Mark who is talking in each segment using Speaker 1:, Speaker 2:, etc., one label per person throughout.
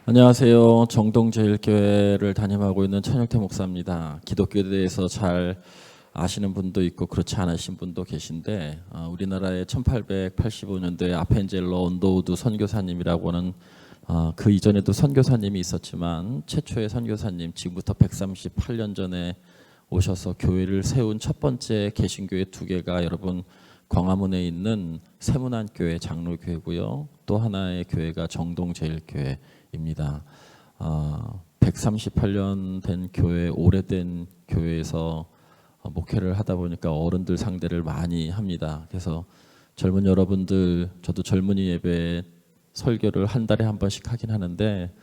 Speaker 1: 안녕하세요. 정동제일교회를 담임하고 있는 천혁태 목사입니다. 기독교에 대해서 잘 아시는 분도 있고 그렇지 않으신 분도 계신데 우리나라의 1885년도에 아펜젤러 언더우드 선교사님이라고 하는 그 이전에도 선교사님이 있었지만 최초의 선교사님, 지금부터 138년 전에 오셔서 교회를 세운 첫 번째 개신교회 두 개가 여러분 광화문에 있는 세문안교회 장로교회고요. 또 하나의 교회가 정동제일교회입니다. 138년 된 교회, 오래된 교회에서 목회를 하다 보니까 어른들 상대를 많이 합니다. 그래서 젊은 여러분들, 저도 젊은이 예배 설교를 한 달에 한 번씩 하긴 하는데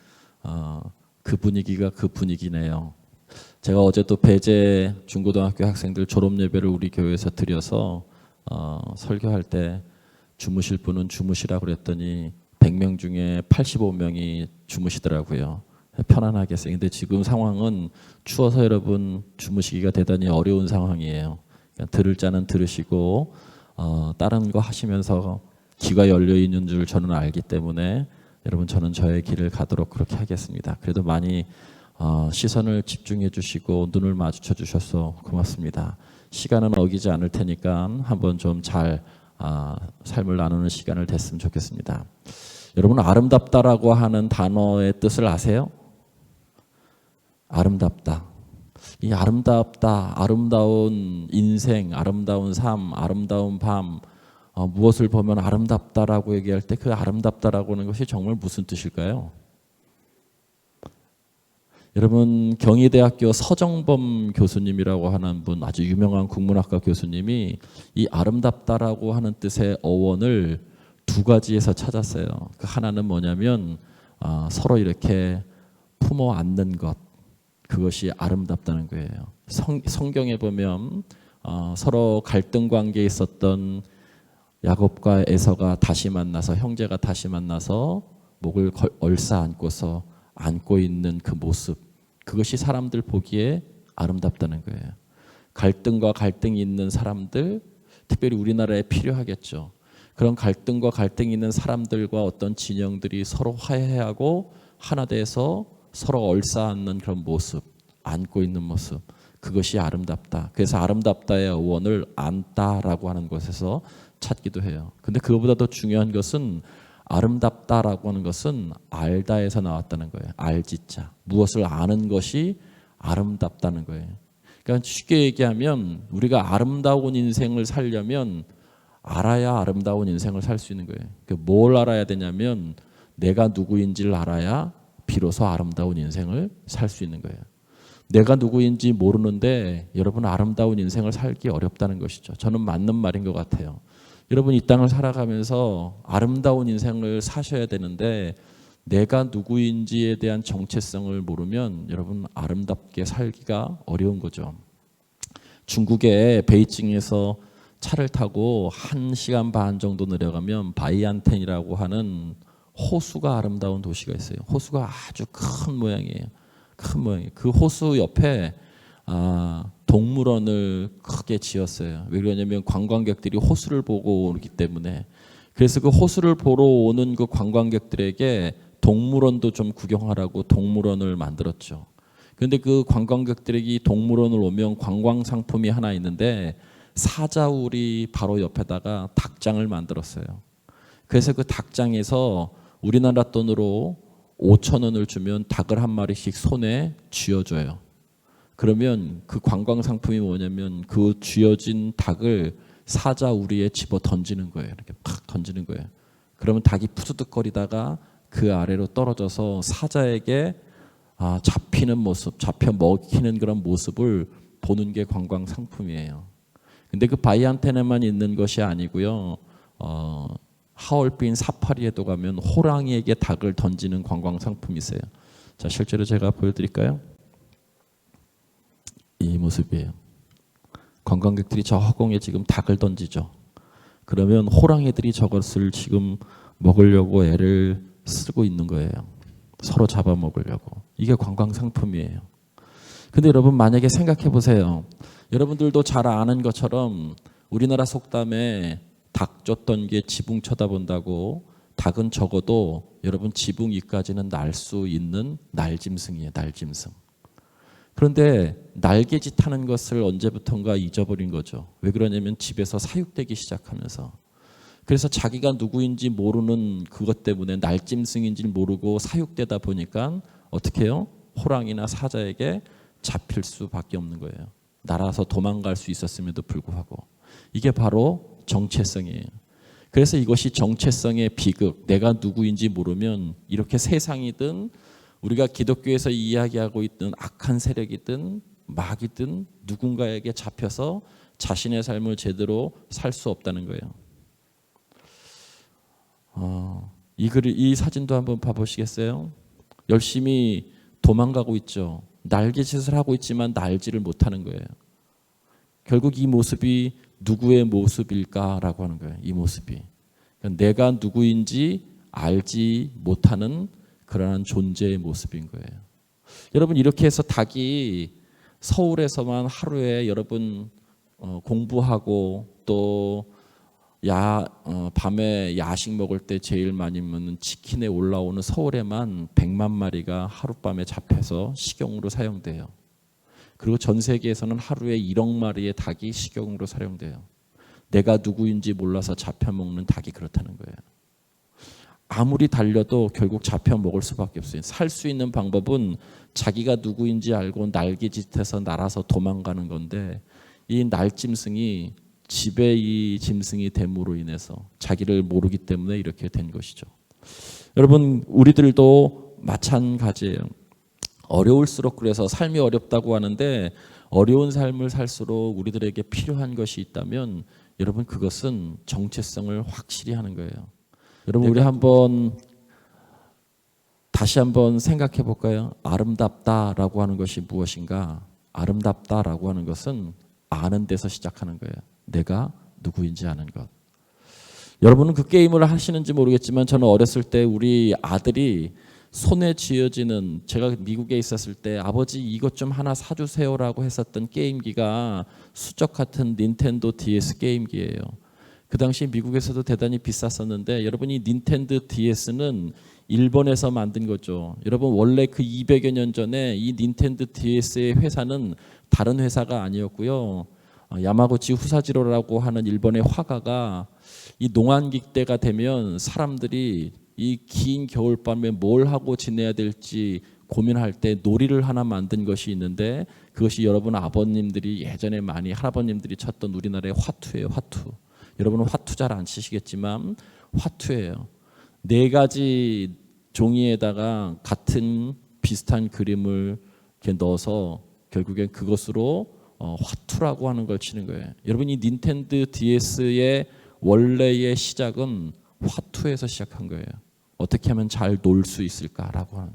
Speaker 1: 그 분위기가 그 분위기네요. 제가 어제 또 배재 중고등학교 학생들 졸업 예배를 우리 교회에서 드려서 설교할 때 주무실 분은 주무시라고 그랬더니 100명 중에 85명이 주무시더라고요. 편안하게 했어요. 근데 지금 상황은 추워서 여러분 주무시기가 대단히 어려운 상황이에요. 그러니까 들을 자는 들으시고 다른 거 하시면서 귀가 열려 있는 줄 저는 알기 때문에 여러분 저는 저의 길을 가도록 그렇게 하겠습니다. 그래도 많이 시선을 집중해 주시고 눈을 마주쳐 주셔서 고맙습니다. 시간은 어기지 않을 테니까 한번 좀 잘 삶을 나누는 시간을 됐으면 좋겠습니다. 여러분 아름답다라고 하는 단어의 뜻을 아세요? 아름답다. 이 아름답다, 아름다운 인생, 아름다운 삶, 아름다운 밤, 무엇을 보면 아름답다라고 얘기할 때 그 아름답다라고 하는 것이 정말 무슨 뜻일까요? 여러분 경희대학교 서정범 교수님이라고 하는 분, 아주 유명한 국문학과 교수님이 이 아름답다라고 하는 뜻의 어원을 두 가지에서 찾았어요. 그 하나는 뭐냐면 서로 이렇게 품어 안는 것, 그것이 아름답다는 거예요. 성경에 보면 서로 갈등 관계에 있었던 야곱과 에서가 다시 만나서, 형제가 다시 만나서 목을 얼싸 안고서 안고 있는 그 모습, 그것이 사람들 보기에 아름답다는 거예요. 갈등과 갈등이 있는 사람들, 특별히 우리나라에 필요하겠죠. 그런 갈등과 갈등이 있는 사람들과 어떤 진영들이 서로 화해하고 하나 돼서 서로 얼싸안는 그런 모습, 안고 있는 모습, 그것이 아름답다. 그래서 아름답다의 어원을 안다라고 하는 곳에서 찾기도 해요. 근데 그거보다 더 중요한 것은 아름답다라고 하는 것은 알다에서 나왔다는 거예요. 알지자. 무엇을 아는 것이 아름답다는 거예요. 그러니까 쉽게 얘기하면 우리가 아름다운 인생을 살려면 알아야 아름다운 인생을 살 수 있는 거예요. 뭘 알아야 되냐면 내가 누구인지를 알아야 비로소 아름다운 인생을 살 수 있는 거예요. 내가 누구인지 모르는데 여러분 아름다운 인생을 살기 어렵다는 것이죠. 저는 맞는 말인 것 같아요. 여러분 이 땅을 살아가면서 아름다운 인생을 사셔야 되는데 내가 누구인지에 대한 정체성을 모르면 여러분 아름답게 살기가 어려운 거죠. 중국의 베이징에서 차를 타고 1시간 반 정도 내려가면 바이안텐이라고 하는 호수가 아름다운 도시가 있어요. 호수가 아주 큰 모양이에요. 큰 모양이에요. 그 호수 옆에 동물원을 크게 지었어요. 왜 그러냐면 관광객들이 호수를 보고 오기 때문에. 그래서 그 호수를 보러 오는 그 관광객들에게 동물원도 좀 구경하라고 동물원을 만들었죠. 그런데 그 관광객들이 동물원을 오면 관광 상품이 하나 있는데 사자울이 바로 옆에다가 닭장을 만들었어요. 그래서 그 닭장에서 우리나라 돈으로 5,000원을 주면 닭을 한 마리씩 손에 쥐어줘요. 그러면 그 관광 상품이 뭐냐면 그 쥐어진 닭을 사자 우리에 집어 던지는 거예요. 이렇게 팍 던지는 거예요. 그러면 닭이 푸드득거리다가 그 아래로 떨어져서 사자에게 잡히는 모습, 잡혀 먹히는 그런 모습을 보는 게 관광 상품이에요. 근데 그 바이안텐에만 있는 것이 아니고요. 하얼빈 사파리에도 가면 호랑이에게 닭을 던지는 관광 상품이 있어요. 자, 실제로 제가 보여드릴까요? 이 모습이에요. 관광객들이 저 허공에 지금 닭을 던지죠. 그러면 호랑이들이 저것을 지금 먹으려고 애를 쓰고 있는 거예요. 서로 잡아먹으려고. 이게 관광 상품이에요. 근데 여러분 만약에 생각해 보세요. 여러분들도 잘 아는 것처럼 우리나라 속담에 닭 쫓던 게 지붕 쳐다본다고 닭은 적어도 여러분 지붕 위까지는 날 수 있는 날짐승이에요. 날짐승. 그런데 날개짓 하는 것을 언제부턴가 잊어버린 거죠. 왜 그러냐면 집에서 사육되기 시작하면서. 그래서 자기가 누구인지 모르는 그것 때문에 날짐승인지 모르고 사육되다 보니까 어떻게 해요? 호랑이나 사자에게 잡힐 수밖에 없는 거예요. 날아서 도망갈 수 있었음에도 불구하고. 이게 바로 정체성이에요. 그래서 이것이 정체성의 비극, 내가 누구인지 모르면 이렇게 세상이든 우리가 기독교에서 이야기하고 있던 악한 세력이든 마귀든 누군가에게 잡혀서 자신의 삶을 제대로 살 수 없다는 거예요. 이 사진도 한번 봐보시겠어요? 열심히 도망가고 있죠. 날개짓을 하고 있지만 날지를 못하는 거예요. 결국 이 모습이 누구의 모습일까라고 하는 거예요. 이 모습이. 그러니까 내가 누구인지 알지 못하는 그러한 존재의 모습인 거예요. 여러분 이렇게 해서 닭이 서울에서만 하루에 여러분 공부하고 또 밤에 야식 먹을 때 제일 많이 먹는 치킨에 올라오는 서울에만 100만 마리가 하룻밤에 잡혀서 식용으로 사용돼요. 그리고 전 세계에서는 하루에 1억 마리의 닭이 식용으로 사용돼요. 내가 누구인지 몰라서 잡혀 먹는 닭이 그렇다는 거예요. 아무리 달려도 결국 잡혀 먹을 수밖에 없어요. 살 수 있는 방법은 자기가 누구인지 알고 날개짓해서 날아서 도망가는 건데 이 날짐승이 지배의 짐승이 됨으로 인해서 자기를 모르기 때문에 이렇게 된 것이죠. 여러분 우리들도 마찬가지예요. 어려울수록 그래서 삶이 어렵다고 하는데 어려운 삶을 살수록 우리들에게 필요한 것이 있다면 여러분 그것은 정체성을 확실히 하는 거예요. 여러분 우리 다시 한번 생각해 볼까요? 아름답다라고 하는 것이 무엇인가? 아름답다라고 하는 것은 아는 데서 시작하는 거예요. 내가 누구인지 아는 것. 여러분은 그 게임을 하시는지 모르겠지만 저는 어렸을 때 우리 아들이 손에 쥐어지는, 제가 미국에 있었을 때 아버지 이것 좀 하나 사주세요라고 했었던 게임기가 수적 같은 닌텐도 DS 게임기예요. 그 당시 미국에서도 대단히 비쌌었는데 여러분 이 닌텐도 DS는 일본에서 만든 거죠. 여러분 원래 그 200여 년 전에 이 닌텐도 DS의 회사는 다른 회사가 아니었고요. 야마구치 후사지로라고 하는 일본의 화가가 이 농한기 때가 되면 사람들이 이 긴 겨울밤에 뭘 하고 지내야 될지 고민할 때 놀이를 하나 만든 것이 있는데 그것이 여러분 아버님들이 예전에 많이 할아버님들이 쳤던 우리나라의 화투예요. 화투. 여러분은 화투 잘 안 치시겠지만 화투예요. 4가지 종이에다가 같은 비슷한 그림을 이렇게 넣어서 결국엔 그것으로 화투라고 하는 걸 치는 거예요. 여러분 이 닌텐도 DS의 원래의 시작은 화투에서 시작한 거예요. 어떻게 하면 잘 놀 수 있을까라고 하는.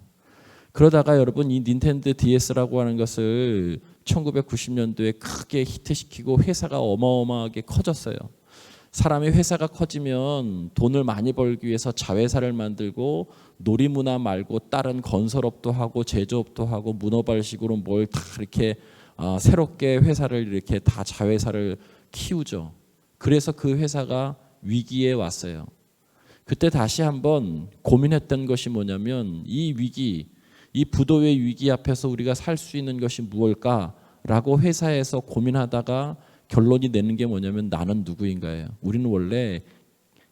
Speaker 1: 그러다가 여러분 이 닌텐도 DS라고 하는 것을 1990년도에 크게 히트시키고 회사가 어마어마하게 커졌어요. 사람이 회사가 커지면 돈을 많이 벌기 위해서 자회사를 만들고 놀이문화 말고 다른 건설업도 하고 제조업도 하고 문어발식으로 뭘 다 이렇게 새롭게 회사를 이렇게 다 자회사를 키우죠. 그래서 그 회사가 위기에 왔어요. 그때 다시 한번 고민했던 것이 뭐냐면 이 위기, 이 부도의 위기 앞에서 우리가 살 수 있는 것이 무엇일까라고 회사에서 고민하다가 결론이 내는 게 뭐냐면 나는 누구인가예요. 우리는 원래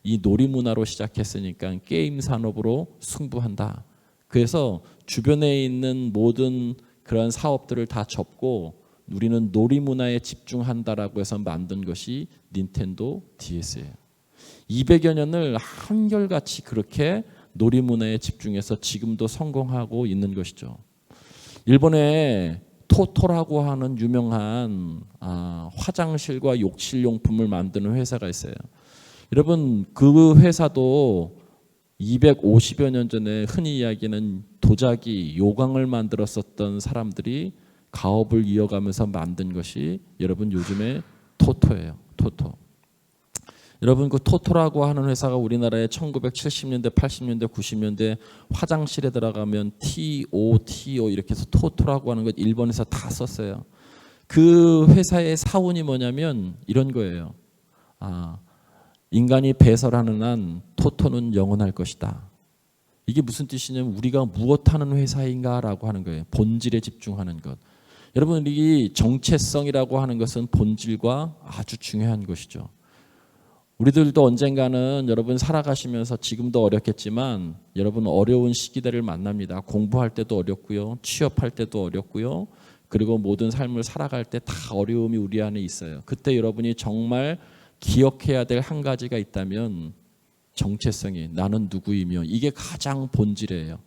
Speaker 1: 이 놀이문화로 시작했으니까 게임 산업으로 승부한다. 그래서 주변에 있는 모든 그런 사업들을 다 접고 우리는 놀이문화에 집중한다라고 해서 만든 것이 닌텐도 DS예요. 200여 년을 한결같이 그렇게 놀이문화에 집중해서 지금도 성공하고 있는 것이죠. 일본에 토토라고 하는 유명한 화장실과 욕실용품을 만드는 회사가 있어요. 여러분 그 회사도 250여 년 전에 흔히 이야기하는 도자기, 요강을 만들었었던 사람들이 가업을 이어가면서 만든 것이 여러분 요즘의 토토예요. 토토. 여러분 그 토토라고 하는 회사가 우리나라에 1970년대, 80년대, 90년대 화장실에 들어가면 TO 이렇게 해서 토토라고 하는 것 일본에서 다 썼어요. 그 회사의 사원이 뭐냐면 이런 거예요. 인간이 배설하는 한 토토는 영원할 것이다. 이게 무슨 뜻이냐면 우리가 무엇하는 회사인가라고 하는 거예요. 본질에 집중하는 것. 여러분, 이 정체성이라고 하는 것은 본질과 아주 중요한 것이죠. 우리들도 언젠가는 여러분 살아가시면서 지금도 어렵겠지만 여러분 어려운 시기들을 만납니다. 공부할 때도 어렵고요. 취업할 때도 어렵고요. 그리고 모든 삶을 살아갈 때 다 어려움이 우리 안에 있어요. 그때 여러분이 정말 기억해야 될 한 가지가 있다면 정체성이 나는 누구이며 이게 가장 본질이에요.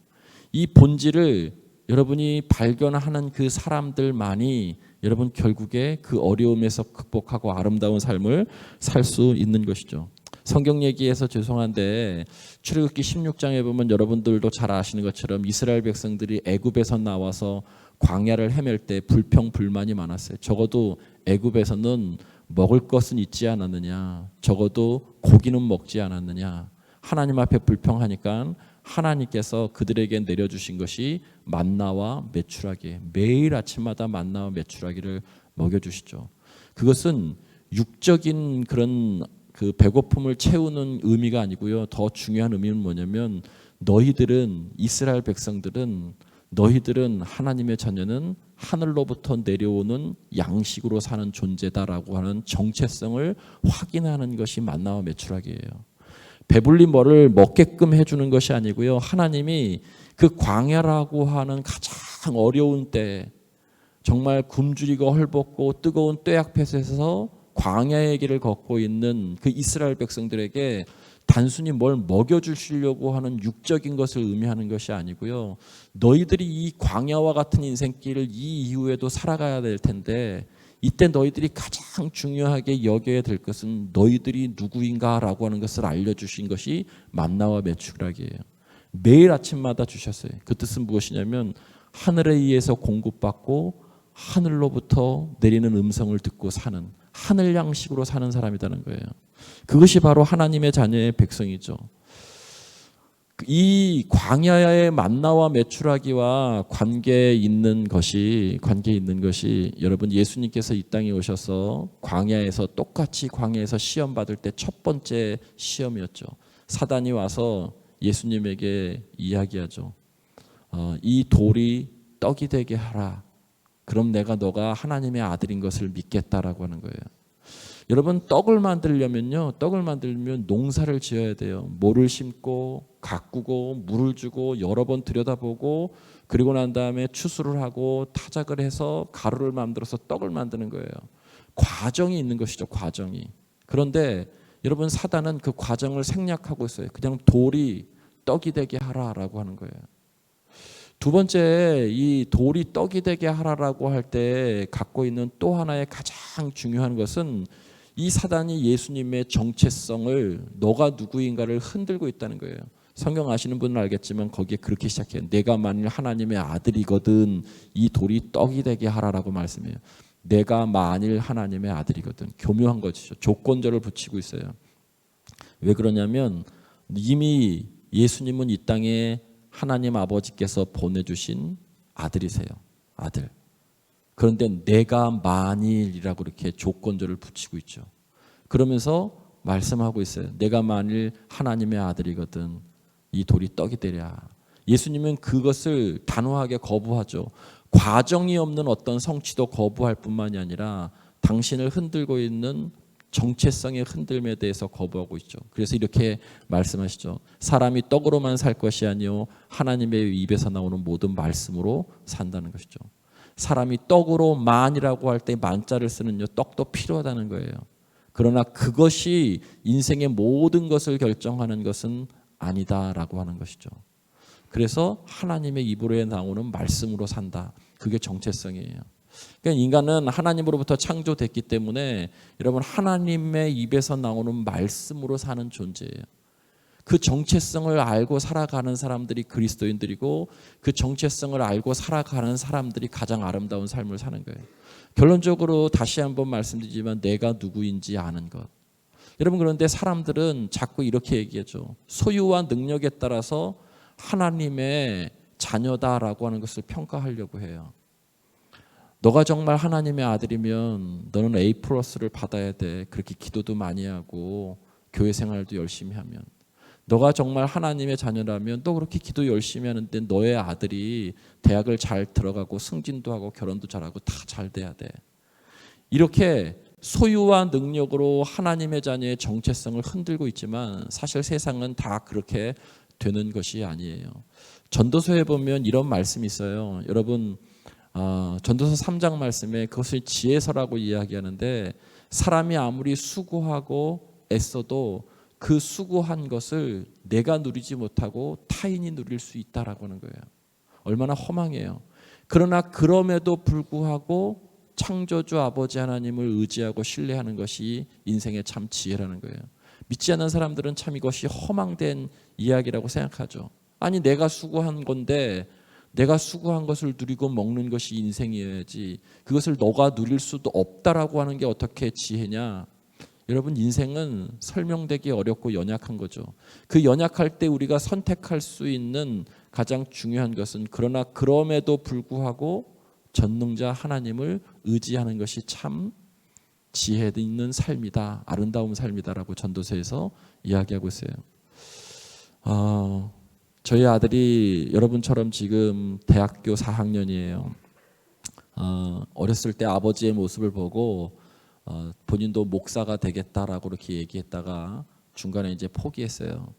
Speaker 1: 이 본질을 여러분이 발견하는 그 사람들만이 여러분 결국에 그 어려움에서 극복하고 아름다운 삶을 살 수 있는 것이죠. 성경 얘기해서 죄송한데 출애굽기 16장에 보면 여러분들도 잘 아시는 것처럼 이스라엘 백성들이 애굽에서 나와서 광야를 헤맬 때 불평불만이 많았어요. 적어도 애굽에서는 먹을 것은 있지 않았느냐, 적어도 고기는 먹지 않았느냐. 하나님 앞에 불평하니까 하나님께서 그들에게 내려주신 것이 만나와 메추라기, 매일 아침마다 만나와 메추라기를 먹여주시죠. 그것은 육적인 그런 그 배고픔을 채우는 의미가 아니고요. 더 중요한 의미는 뭐냐면 너희들은, 이스라엘 백성들은, 너희들은 하나님의 자녀는 하늘로부터 내려오는 양식으로 사는 존재다라고 하는 정체성을 확인하는 것이 만나와 메추라기예요. 배불리 뭐를 먹게끔 해주는 것이 아니고요. 하나님이 그 광야라고 하는 가장 어려운 때, 정말 굶주리고 헐벗고 뜨거운 뙤약볕에서 광야의 길을 걷고 있는 그 이스라엘 백성들에게 단순히 뭘 먹여주시려고 하는 육적인 것을 의미하는 것이 아니고요. 너희들이 이 광야와 같은 인생길을 이 이후에도 살아가야 될 텐데 이때 너희들이 가장 중요하게 여겨야 될 것은 너희들이 누구인가라고 하는 것을 알려주신 것이 만나와 메추라기예요. 매일 아침마다 주셨어요. 그 뜻은 무엇이냐면 하늘에 의해서 공급받고 하늘로부터 내리는 음성을 듣고 사는, 하늘 양식으로 사는 사람이라는 거예요. 그것이 바로 하나님의 자녀의 백성이죠. 이 광야의 만나와 메추라기와 관계 있는 것이 여러분 예수님께서 이 땅에 오셔서 광야에서 똑같이 광야에서 시험 받을 때 첫 번째 시험이었죠. 사단이 와서 예수님에게 이야기하죠. 이 돌이 떡이 되게 하라. 그럼 내가 너가 하나님의 아들인 것을 믿겠다라고 하는 거예요. 여러분 떡을 만들려면 농사를 지어야 돼요. 모를 심고 가꾸고 물을 주고 여러 번 들여다보고 그리고 난 다음에 추수를 하고 타작을 해서 가루를 만들어서 떡을 만드는 거예요. 과정이 있는 것이죠. 과정이. 그런데 여러분 사단은 그 과정을 생략하고 있어요. 그냥 돌이 떡이 되게 하라라고 하는 거예요. 두 번째, 이 돌이 떡이 되게 하라라고 할 때 갖고 있는 또 하나의 가장 중요한 것은 이 사단이 예수님의 정체성을 너가 누구인가를 흔들고 있다는 거예요. 성경 아시는 분은 알겠지만 거기에 그렇게 시작해요. 내가 만일 하나님의 아들이거든 이 돌이 떡이 되게 하라라고 말씀해요. 내가 만일 하나님의 아들이거든. 교묘한 것이죠. 조건절을 붙이고 있어요. 왜 그러냐면 이미 예수님은 이 땅에 하나님 아버지께서 보내주신 아들이세요. 아들. 그런데 내가 만일이라고 이렇게 조건절을 붙이고 있죠. 그러면서 말씀하고 있어요. 내가 만일 하나님의 아들이거든 이 돌이 떡이 되랴. 예수님은 그것을 단호하게 거부하죠. 과정이 없는 어떤 성취도 거부할 뿐만이 아니라 당신을 흔들고 있는 정체성의 흔들림에 대해서 거부하고 있죠. 그래서 이렇게 말씀하시죠. 사람이 떡으로만 살 것이 아니요 하나님의 입에서 나오는 모든 말씀으로 산다는 것이죠. 사람이 떡으로만이라고 할 때 만자를 쓰는 떡도 필요하다는 거예요. 그러나 그것이 인생의 모든 것을 결정하는 것은 아니다라고 하는 것이죠. 그래서 하나님의 입으로 나오는 말씀으로 산다. 그게 정체성이에요. 그러니까 인간은 하나님으로부터 창조됐기 때문에 여러분 하나님의 입에서 나오는 말씀으로 사는 존재예요. 그 정체성을 알고 살아가는 사람들이 그리스도인들이고 그 정체성을 알고 살아가는 사람들이 가장 아름다운 삶을 사는 거예요. 결론적으로 다시 한번 말씀드리지만 내가 누구인지 아는 것. 여러분 그런데 사람들은 자꾸 이렇게 얘기하죠. 소유와 능력에 따라서 하나님의 자녀다라고 하는 것을 평가하려고 해요. 너가 정말 하나님의 아들이면 너는 A+를 받아야 돼. 그렇게 기도도 많이 하고 교회 생활도 열심히 하면, 너가 정말 하나님의 자녀라면 너 그렇게 기도 열심히 하는데 너의 아들이 대학을 잘 들어가고 승진도 하고 결혼도 잘하고 다 잘 돼야 돼. 이렇게 소유와 능력으로 하나님의 자녀의 정체성을 흔들고 있지만 사실 세상은 다 그렇게 되는 것이 아니에요. 전도서에 보면 이런 말씀이 있어요. 여러분, 전도서 3장 말씀에 그것을 지혜서라고 이야기하는데, 사람이 아무리 수고하고 애써도 그 수고한 것을 내가 누리지 못하고 타인이 누릴 수 있다라고 하는 거예요. 얼마나 허망해요. 그러나 그럼에도 불구하고 창조주 아버지 하나님을 의지하고 신뢰하는 것이 인생의 참 지혜라는 거예요. 믿지 않는 사람들은 참 이것이 허망된 이야기라고 생각하죠. 아니, 내가 수고한 건데 내가 수고한 것을 누리고 먹는 것이 인생이어야지 그것을 너가 누릴 수도 없다라고 하는 게 어떻게 지혜냐. 여러분, 인생은 설명되기 어렵고 연약한 거죠. 그 연약할 때 우리가 선택할 수 있는 가장 중요한 것은, 그러나 그럼에도 불구하고 전능자 하나님을 의지하는 것이 참 지혜 있는 삶이다, 아름다운 삶이다라고 전도서에서 이야기하고 있어요. 저희 아들이 여러분처럼 지금 대학교 4학년이에요. 어렸을 때 아버지의 모습을 보고 본인도 목사가 되겠다라고 그렇게 얘기했다가 중간에 이제 포기했어요.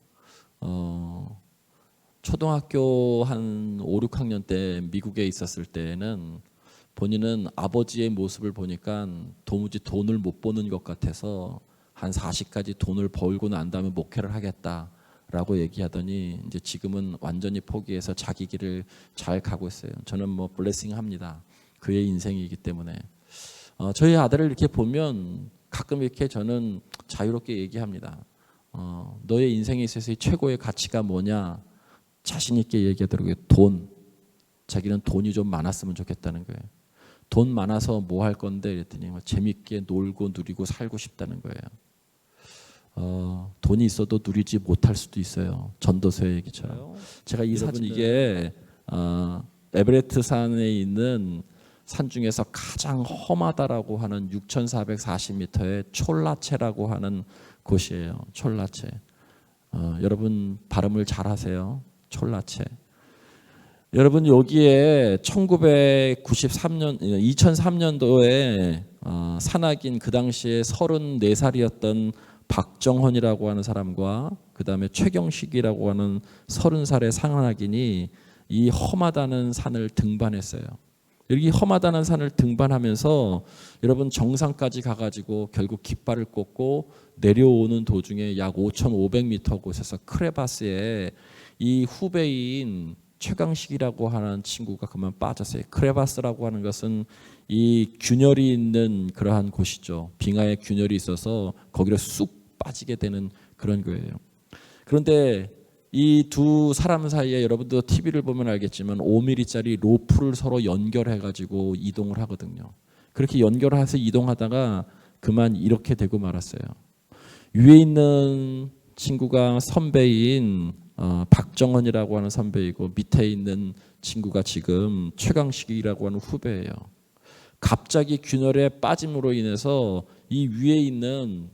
Speaker 1: 초등학교 한 5, 6학년 때 미국에 있었을 때는 본인은 아버지의 모습을 보니까 도무지 돈을 못 버는 것 같아서 한 40까지 돈을 벌고 난 다음에 목회를 하겠다라고 얘기하더니 이제 지금은 완전히 포기해서 자기 길을 잘 가고 있어요. 저는 뭐 블레싱합니다. 그의 인생이기 때문에. 저희 아들을 이렇게 보면 가끔 이렇게 저는 자유롭게 얘기합니다. 너의 인생에 있어서 최고의 가치가 뭐냐? 자신 있게 얘기하더라고요. 돈. 자기는 돈이 좀 많았으면 좋겠다는 거예요. 돈 많아서 뭐 할 건데? 이랬더니 재밌게 놀고 누리고 살고 싶다는 거예요. 돈이 있어도 누리지 못할 수도 있어요. 전도서의 얘기처럼. 제가 이 사진, 이게 에베레스트 산에 있는 산 중에서 가장 험하다라고 하는 6,440m의 촐라체라고 하는 곳이에요. 촐라체. 여러분 발음을 잘 하세요. 촐라체. 여러분, 여기에 2003년도에 산악인, 그 당시에 34살이었던 박정헌이라고 하는 사람과 그 다음에 최경식이라고 하는 30살의 산악인이 이 험하다는 산을 등반했어요. 여기 험하다는 산을 등반하면서 여러분 정상까지 가가지고 결국 깃발을 꽂고 내려오는 도중에 약 5,500m 곳에서 크레바스에 이 후배인 최강식이라고 하는 친구가 그만 빠졌어요. 크레바스라고 하는 것은 이 균열이 있는 그러한 곳이죠. 빙하에 균열이 있어서 거기로 쑥 빠지게 되는 그런 거예요. 그런데 이 두 사람 사이에 여러분도 TV를 보면 알겠지만 5mm짜리 로프를 서로 연결해가지고 이동을 하거든요. 그렇게 연결해서 이동하다가 그만 이렇게 되고 말았어요. 위에 있는 친구가 선배인 박정헌이라고 하는 선배이고, 밑에 있는 친구가 지금 최강식이라고 하는 후배예요. 갑자기 균열에 빠짐으로 인해서 이 위에 있는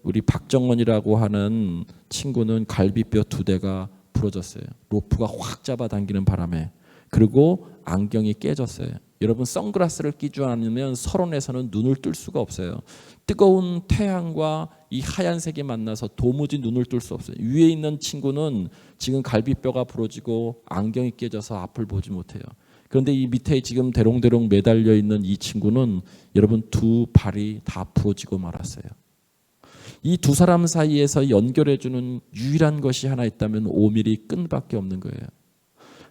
Speaker 1: 우리 박정헌이라고 하는 친구는 갈비뼈 2대가 부러졌어요. 로프가 확 잡아당기는 바람에. 그리고 안경이 깨졌어요. 여러분, 선글라스를 끼지 않으면 설원에서는 눈을 뜰 수가 없어요. 뜨거운 태양과 이 하얀색이 만나서 도무지 눈을 뜰 수 없어요. 위에 있는 친구는 지금 갈비뼈가 부러지고 안경이 깨져서 앞을 보지 못해요. 그런데 이 밑에 지금 대롱대롱 매달려 있는 이 친구는 여러분 두 발이 다 부러지고 말았어요. 이 두 사람 사이에서 연결해주는 유일한 것이 하나 있다면 5mm 끈밖에 없는 거예요.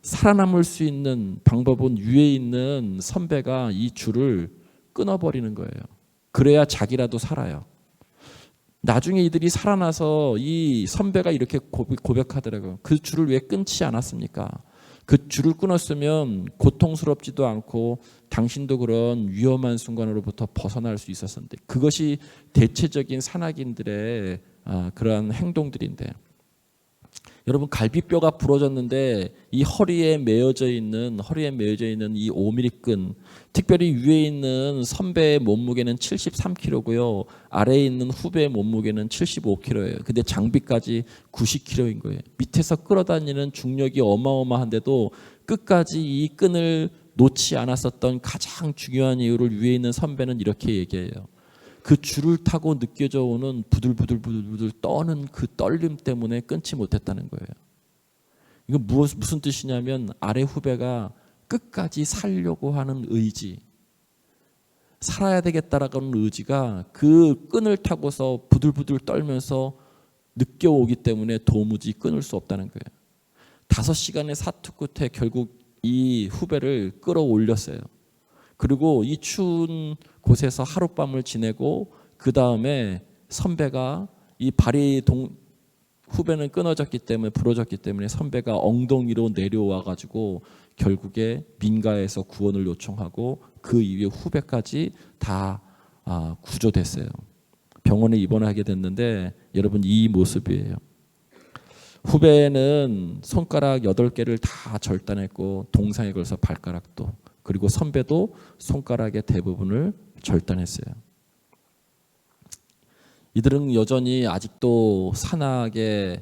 Speaker 1: 살아남을 수 있는 방법은 위에 있는 선배가 이 줄을 끊어버리는 거예요. 그래야 자기라도 살아요. 나중에 이들이 살아나서 이 선배가 이렇게 고백하더라고요. 그 줄을 왜 끊지 않았습니까? 그 줄을 끊었으면 고통스럽지도 않고 당신도 그런 위험한 순간으로부터 벗어날 수 있었는데, 그것이 대체적인 산악인들의 그러한 행동들인데, 여러분 갈비뼈가 부러졌는데 이 허리에 매어져 있는 이 5mm 끈, 특별히 위에 있는 선배의 몸무게는 73kg고요. 아래에 있는 후배의 몸무게는 75kg예요. 근데 장비까지 90kg인 거예요. 밑에서 끌어다니는 중력이 어마어마한데도 끝까지 이 끈을 놓지 않았었던 가장 중요한 이유를 위에 있는 선배는 이렇게 얘기해요. 그 줄을 타고 느껴져 오는 부들부들 떠는 그 떨림 때문에 끊지 못했다는 거예요. 이거 무슨 뜻이냐면 아래 후배가 끝까지 살려고 하는 의지, 살아야 되겠다라는 의지가 그 끈을 타고서 부들부들 떨면서 느껴오기 때문에 도무지 끊을 수 없다는 거예요. 5시간의 사투 끝에 결국 이 후배를 끌어올렸어요. 그리고 이 추운 곳에서 하룻밤을 지내고 그 다음에 선배가 이 후배는 끊어졌기 때문에 부러졌기 때문에 선배가 엉덩이로 내려와 가지고 결국에 민가에서 구원을 요청하고 그 이후에 후배까지 다 구조됐어요. 병원에 입원하게 됐는데 여러분 이 모습이에요. 후배는 손가락 8개를 다 절단했고 동상에 걸려서 발가락도, 그리고 선배도 손가락의 대부분을 절단했어요. 이들은 여전히 아직도 산악인으로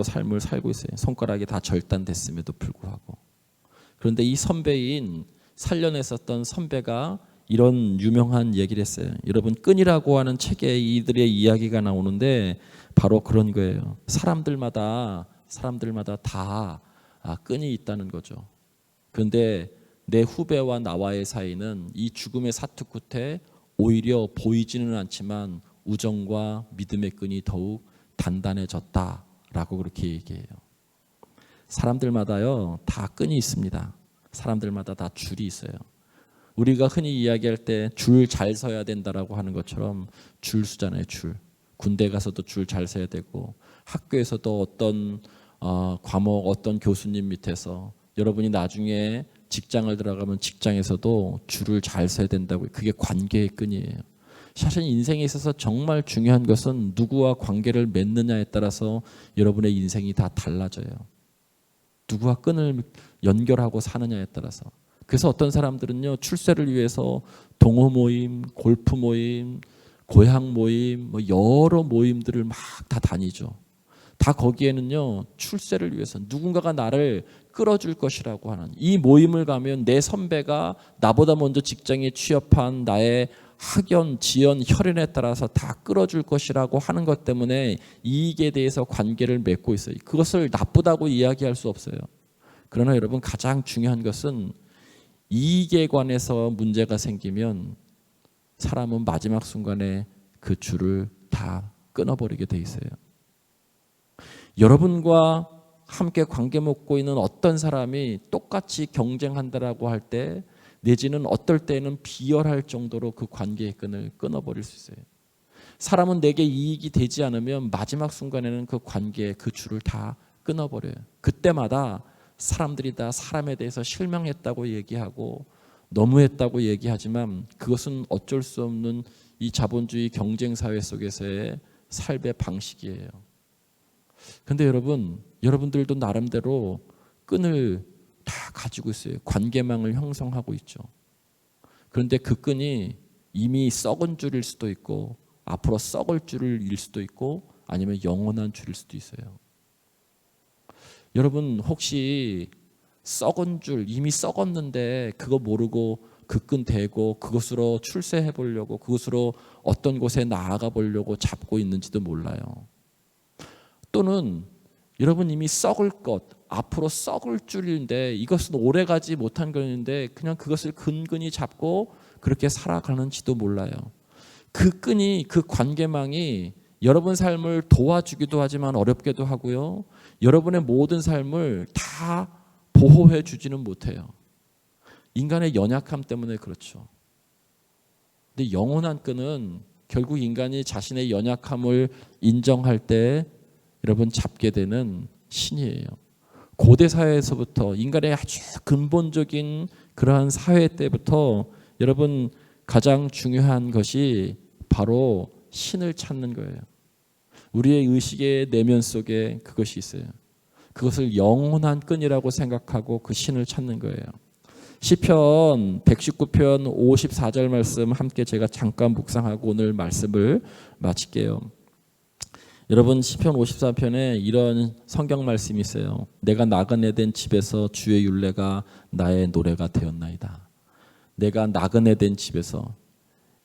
Speaker 1: 삶을 살고 있어요. 손가락이 다 절단됐음에도 불구하고. 그런데 이 선배인 살려냈었던 선배가 이런 유명한 얘기를 했어요. 여러분 끈이라고 하는 책에 이들의 이야기가 나오는데 바로 그런 거예요. 사람들마다 다 끈이 있다는 거죠. 그런데 내 후배와 나와의 사이는 이 죽음의 사투 끝에 오히려 보이지는 않지만 우정과 믿음의 끈이 더욱 단단해졌다라고 그렇게 얘기해요. 사람들마다요 다 끈이 있습니다. 사람들마다 다 줄이 있어요. 우리가 흔히 이야기할 때 줄 잘 서야 된다라고 하는 것처럼 줄 서잖아요. 줄. 군대 가서도 줄 잘 서야 되고, 학교에서도 어떤 과목 어떤 교수님 밑에서, 여러분이 나중에 직장을 들어가면 직장에서도 줄을 잘 서야 된다고. 그게 관계의 끈이에요. 사실 인생에 있어서 정말 중요한 것은 누구와 관계를 맺느냐에 따라서 여러분의 인생이 다 달라져요. 누구와 끈을 연결하고 사느냐에 따라서. 그래서 어떤 사람들은요 출세를 위해서 동호 모임, 골프 모임, 고향 모임, 여러 모임들을 막 다 다니죠. 다 거기에는요 출세를 위해서 누군가가 나를 끌어줄 것이라고 하는, 이 모임을 가면 내 선배가 나보다 먼저 직장에 취업한 나의 학연, 지연, 혈연에 따라서 다 끌어줄 것이라고 하는 것 때문에 이익에 대해서 관계를 맺고 있어요. 그것을 나쁘다고 이야기할 수 없어요. 그러나 여러분 가장 중요한 것은 이익에 관해서 문제가 생기면 사람은 마지막 순간에 그 줄을 다 끊어버리게 돼 있어요. 여러분과 함께 관계 맺고 있는 어떤 사람이 똑같이 경쟁한다라고 할 때, 내지는 어떨 때는 비열할 정도로 그 관계의 끈을 끊어버릴 수 있어요. 사람은 내게 이익이 되지 않으면 마지막 순간에는 그 관계의 그 줄을 다 끊어버려요. 그때마다 사람들이 다 사람에 대해서 실망했다고 얘기하고 너무했다고 얘기하지만 그것은 어쩔 수 없는 이 자본주의 경쟁사회 속에서의 삶의 방식이에요. 그런데 여러분들도 나름대로 끈을 다 가지고 있어요. 관계망을 형성하고 있죠. 그런데 그 끈이 이미 썩은 줄일 수도 있고 앞으로 썩을 줄일 수도 있고 아니면 영원한 줄일 수도 있어요. 여러분 혹시 썩은 줄, 이미 썩었는데 그거 모르고 그 끈 대고 그것으로 출세해 보려고, 그것으로 어떤 곳에 나아가 보려고 잡고 있는지도 몰라요. 또는 여러분 이미 썩을 것, 앞으로 썩을 줄인데 이것은 오래가지 못한 것인데 그냥 그것을 근근히 잡고 그렇게 살아가는지도 몰라요. 그 끈이, 그 관계망이 여러분 삶을 도와주기도 하지만 어렵게도 하고요, 여러분의 모든 삶을 다 보호해 주지는 못해요. 인간의 연약함 때문에 그렇죠. 근데 영원한 끈은 결국 인간이 자신의 연약함을 인정할 때 여러분 잡게 되는 신이에요. 고대 사회에서부터, 인간의 아주 근본적인 그러한 사회 때부터 여러분 가장 중요한 것이 바로 신을 찾는 거예요. 우리의 의식의 내면 속에 그것이 있어요. 그것을 영원한 끈이라고 생각하고 그 신을 찾는 거예요. 시편 119편 54절 말씀 함께 제가 잠깐 묵상하고 오늘 말씀을 마칠게요. 여러분, 시편 54편에 이런 성경 말씀이 있어요. 내가 나그네 된 집에서 주의 율례가 나의 노래가 되었나이다. 내가 나그네 된 집에서,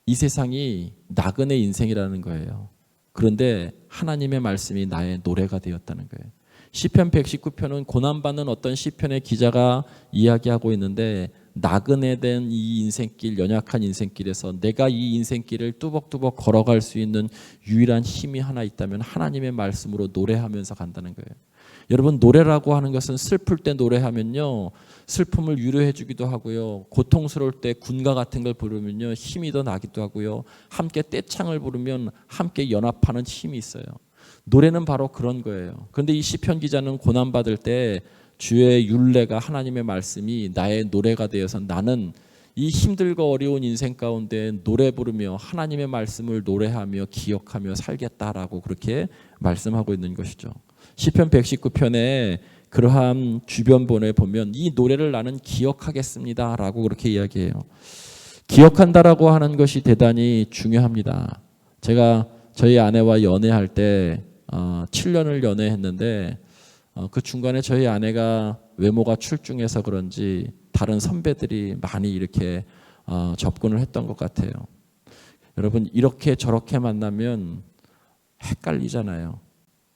Speaker 1: 이 세상이 나그네 인생이라는 거예요. 그런데 하나님의 말씀이 나의 노래가 되었다는 거예요. 시편 119편은 고난받는 어떤 시편의 기자가 이야기하고 있는데, 나그네된 이 인생길, 연약한 인생길에서 내가 이 인생길을 뚜벅뚜벅 걸어갈 수 있는 유일한 힘이 하나 있다면 하나님의 말씀으로 노래하면서 간다는 거예요. 여러분, 노래라고 하는 것은 슬플 때 노래하면요, 슬픔을 위로해 주기도 하고요, 고통스러울 때 군가 같은 걸 부르면요 힘이 더 나기도 하고요, 함께 떼창을 부르면 함께 연합하는 힘이 있어요. 노래는 바로 그런 거예요. 그런데 이 시편 기자는 고난받을 때 주의 율례가, 하나님의 말씀이 나의 노래가 되어서 나는 이 힘들고 어려운 인생 가운데 노래 부르며 하나님의 말씀을 노래하며 기억하며 살겠다라고 그렇게 말씀하고 있는 것이죠. 시편 119편에 그러한 주변본에 보면 이 노래를 나는 기억하겠습니다라고 그렇게 이야기해요. 기억한다라고 하는 것이 대단히 중요합니다. 제가 저희 아내와 연애할 때 7년을 연애했는데 그 중간에 저희 아내가 외모가 출중해서 그런지 다른 선배들이 많이 이렇게 접근을 했던 것 같아요. 여러분, 이렇게 저렇게 만나면 헷갈리잖아요.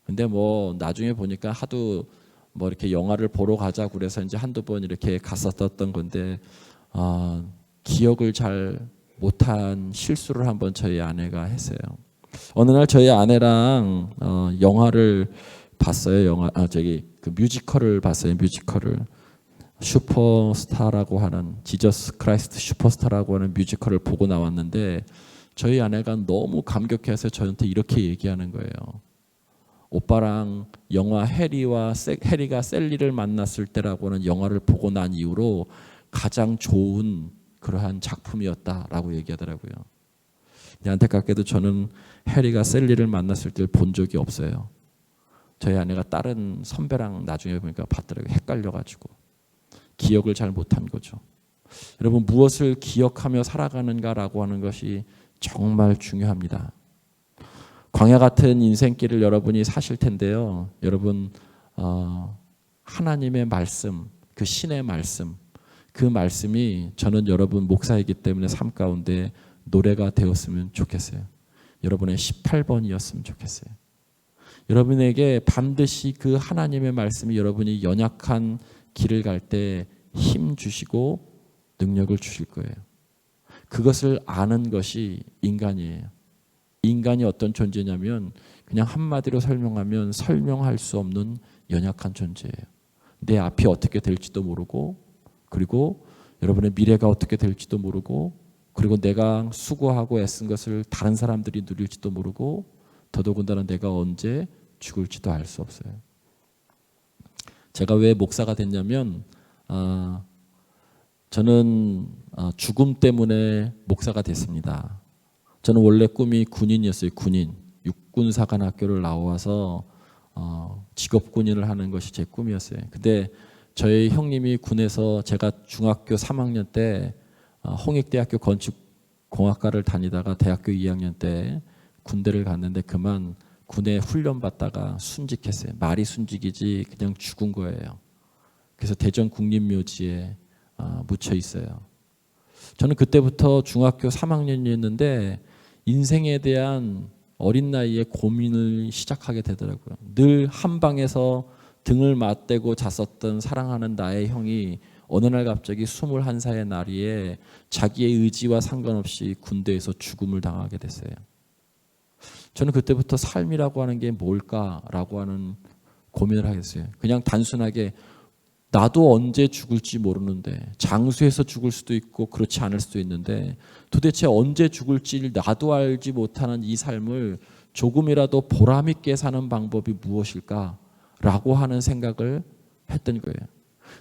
Speaker 1: 근데 뭐 나중에 보니까 하도 뭐 이렇게 영화를 보러 가자고 그래서 이제 한두 번 이렇게 갔었던 건데, 기억을 잘 못한 실수를 한번 저희 아내가 했어요. 어느 날 저희 아내랑 영화를 봤어요. 그 뮤지컬을 봤어요. 뮤지컬을, 슈퍼스타라고 하는, 지저스 크라이스트 슈퍼스타라고 하는 뮤지컬을 보고 나왔는데, 저희 아내가 너무 감격해서 저한테 이렇게 얘기하는 거예요. 오빠랑 영화 해리가 셀리를 만났을 때라고 하는 영화를 보고 난 이후로 가장 좋은 그러한 작품이었다라고 얘기하더라고요. 안타깝게도 저는 해리가 셀리를 만났을 때 본 적이 없어요. 저희 아내가 다른 선배랑 나중에 보니까 봤더라고요. 헷갈려가지고 기억을 잘 못한 거죠. 여러분, 무엇을 기억하며 살아가는가라고 하는 것이 정말 중요합니다. 광야 같은 인생길을 여러분이 사실 텐데요. 여러분, 하나님의 말씀, 그 신의 말씀, 그 말씀이 저는 여러분 목사이기 때문에 삶 가운데 노래가 되었으면 좋겠어요. 여러분의 18번이었으면 좋겠어요. 여러분에게 반드시 그 하나님의 말씀이 여러분이 연약한 길을 갈 때 힘 주시고 능력을 주실 거예요. 그것을 아는 것이 인간이에요. 인간이 어떤 존재냐면 그냥 한마디로 설명하면 설명할 수 없는 연약한 존재예요. 내 앞이 어떻게 될지도 모르고, 그리고 여러분의 미래가 어떻게 될지도 모르고, 그리고 내가 수고하고 애쓴 것을 다른 사람들이 누릴지도 모르고, 더더군다나 내가 언제 죽을지도 알 수 없어요. 제가 왜 목사가 됐냐면 저는 죽음 때문에 목사가 됐습니다. 저는 원래 꿈이 군인이었어요. 군인. 육군사관학교를 나와서 직업군인을 하는 것이 제 꿈이었어요. 근데 저희 형님이 군에서, 제가 중학교 3학년 때 홍익대학교 건축공학과를 다니다가 대학교 2학년 때 군대를 갔는데 그만 군에 훈련받다가 순직했어요. 말이 순직이지 그냥 죽은 거예요. 그래서 대전 국립묘지에 묻혀 있어요. 저는 그때부터 중학교 3학년이었는데 인생에 대한 어린 나이에 고민을 시작하게 되더라고요. 늘 한 방에서 등을 맞대고 잤었던 사랑하는 나의 형이 어느 날 갑자기 21살의 나이에 자기의 의지와 상관없이 군대에서 죽음을 당하게 됐어요. 저는 그때부터 삶이라고 하는 게 뭘까라고 하는 고민을 하겠어요. 그냥 단순하게 나도 언제 죽을지 모르는데, 장수해서 죽을 수도 있고 그렇지 않을 수도 있는데 도대체 언제 죽을지 나도 알지 못하는 이 삶을 조금이라도 보람 있게 사는 방법이 무엇일까라고 하는 생각을 했던 거예요.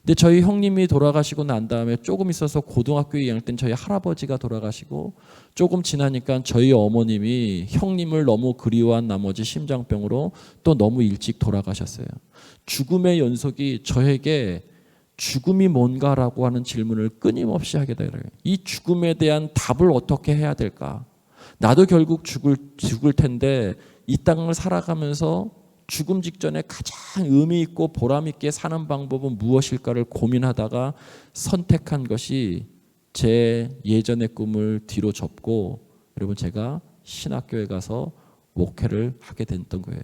Speaker 1: 근데 저희 형님이 돌아가시고 난 다음에 조금 있어서 고등학교 2학년 때 저희 할아버지가 돌아가시고 조금 지나니까 저희 어머님이 형님을 너무 그리워한 나머지 심장병으로 또 너무 일찍 돌아가셨어요. 죽음의 연속이 저에게 죽음이 뭔가라고 하는 질문을 끊임없이 하게 되더라고요. 이 죽음에 대한 답을 어떻게 해야 될까? 나도 결국 죽을 텐데 이 땅을 살아가면서 죽음 직전에 가장 의미 있고 보람 있게 사는 방법은 무엇일까를 고민하다가 선택한 것이 제 예전의 꿈을 뒤로 접고 여러분 제가 신학교에 가서 목회를 하게 됐던 거예요.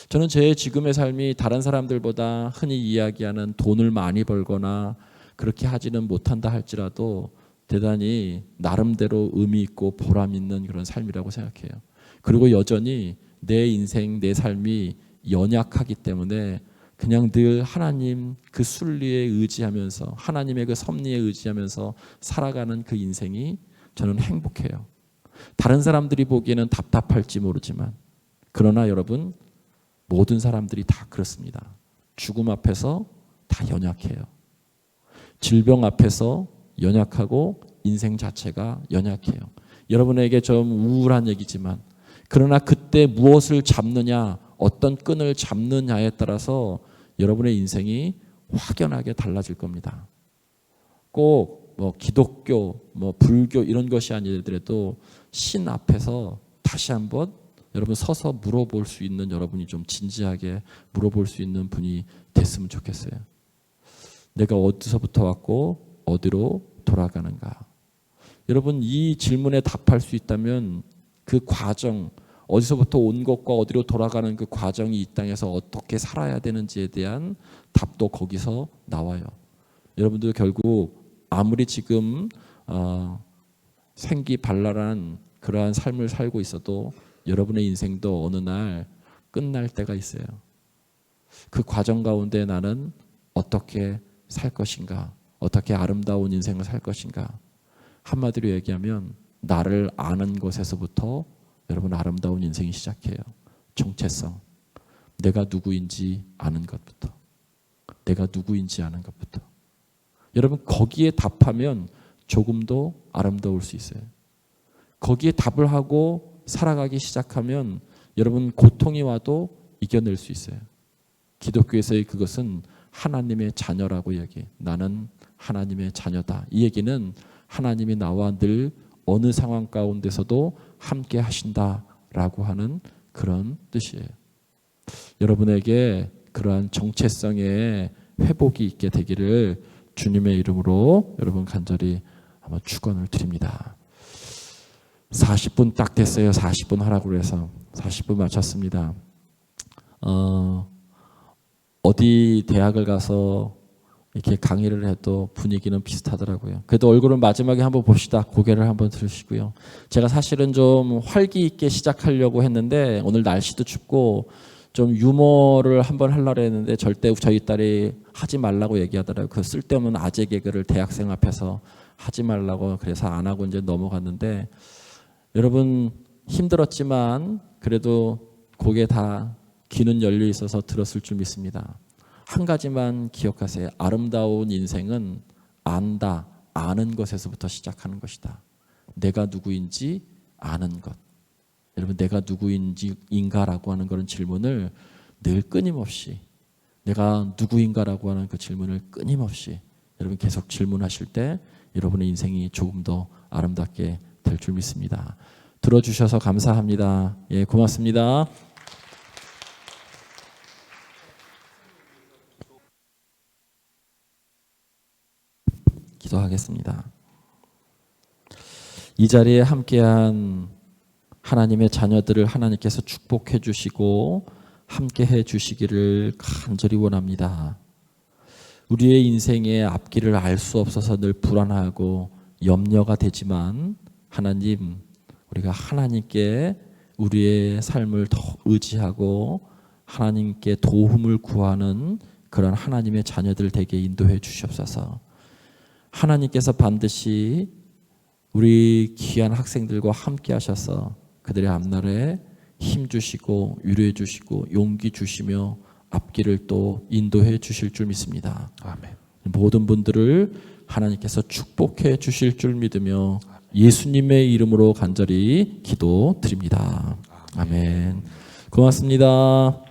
Speaker 1: 저는 제 지금의 삶이 다른 사람들보다 흔히 이야기하는 돈을 많이 벌거나 그렇게 하지는 못한다 할지라도 대단히 나름대로 의미 있고 보람 있는 그런 삶이라고 생각해요. 그리고 여전히 내 인생, 내 삶이 연약하기 때문에 그냥 늘 하나님 그 순리에 의지하면서 하나님의 그 섭리에 의지하면서 살아가는 그 인생이 저는 행복해요. 다른 사람들이 보기에는 답답할지 모르지만 그러나 여러분 모든 사람들이 다 그렇습니다. 죽음 앞에서 다 연약해요. 질병 앞에서 연약하고 인생 자체가 연약해요. 여러분에게 좀 우울한 얘기지만 그러나 그때 무엇을 잡느냐 어떤 끈을 잡느냐에 따라서 여러분의 인생이 확연하게 달라질 겁니다. 꼭 뭐 기독교, 뭐 불교 이런 것이 아니더라도 신 앞에서 다시 한번 여러분 서서 물어볼 수 있는 여러분이 좀 진지하게 물어볼 수 있는 분이 됐으면 좋겠어요. 내가 어디서부터 왔고 어디로 돌아가는가? 여러분 이 질문에 답할 수 있다면 그 과정 어디서부터 온 것과 어디로 돌아가는 그 과정이 이 땅에서 어떻게 살아야 되는지에 대한 답도 거기서 나와요. 여러분들 결국 아무리 지금 생기발랄한 그러한 삶을 살고 있어도 여러분의 인생도 어느 날 끝날 때가 있어요. 그 과정 가운데 나는 어떻게 살 것인가? 어떻게 아름다운 인생을 살 것인가? 한마디로 얘기하면 나를 아는 것에서부터 여러분 아름다운 인생이 시작해요. 정체성. 내가 누구인지 아는 것부터. 내가 누구인지 아는 것부터. 여러분 거기에 답하면 조금도 아름다울 수 있어요. 거기에 답을 하고 살아가기 시작하면 여러분 고통이 와도 이겨낼 수 있어요. 기독교에서의 그것은 하나님의 자녀라고 얘기해요. 나는 하나님의 자녀다. 이 얘기는 하나님이 나와 늘 어느 상황 가운데서도 함께 하신다라고 하는 그런 뜻이에요. 여러분에게 그러한 정체성의 회복이 있게 되기를 주님의 이름으로 여러분 간절히 한번 축원을 드립니다. 40분 딱 됐어요. 40분 하라고 해서 40분 마쳤습니다. 어디 대학을 가서 이렇게 강의를 해도 분위기는 비슷하더라고요. 그래도 얼굴을 마지막에 한번 봅시다. 고개를 한번 들으시고요. 제가 사실은 좀 활기 있게 시작하려고 했는데 오늘 날씨도 춥고 좀 유머를 한번 하려고 했는데 절대 저희 딸이 하지 말라고 얘기하더라고요. 그 쓸데없는 아재 개그를 대학생 앞에서 하지 말라고 그래서 안 하고 이제 넘어갔는데 여러분 힘들었지만 그래도 고개 다 귀는 열려 있어서 들었을 줄 믿습니다. 한 가지만 기억하세요. 아름다운 인생은 안다, 아는 것에서부터 시작하는 것이다. 내가 누구인지 아는 것. 여러분 내가 누구인가라고 하는 그런 질문을 늘 끊임없이 내가 누구인가라고 하는 그 질문을 끊임없이 여러분 계속 질문하실 때 여러분의 인생이 조금 더 아름답게 될 줄 믿습니다. 들어주셔서 감사합니다. 예, 고맙습니다. 기도하겠습니다. 이 자리에 함께한 하나님의 자녀들을 하나님께서 축복해 주시고 함께해 주시기를 간절히 원합니다. 우리의 인생의 앞길을 알 수 없어서 늘 불안하고 염려가 되지만 하나님, 우리가 하나님께 우리의 삶을 더 의지하고 하나님께 도움을 구하는 그런 하나님의 자녀들 되게 인도해 주시옵소서. 하나님께서 반드시 우리 귀한 학생들과 함께 하셔서 그들의 앞날에 힘 주시고 위로해 주시고 용기 주시며 앞길을 또 인도해 주실 줄 믿습니다.
Speaker 2: 아멘.
Speaker 1: 모든 분들을 하나님께서 축복해 주실 줄 믿으며 예수님의 이름으로 간절히 기도드립니다. 아멘. 고맙습니다.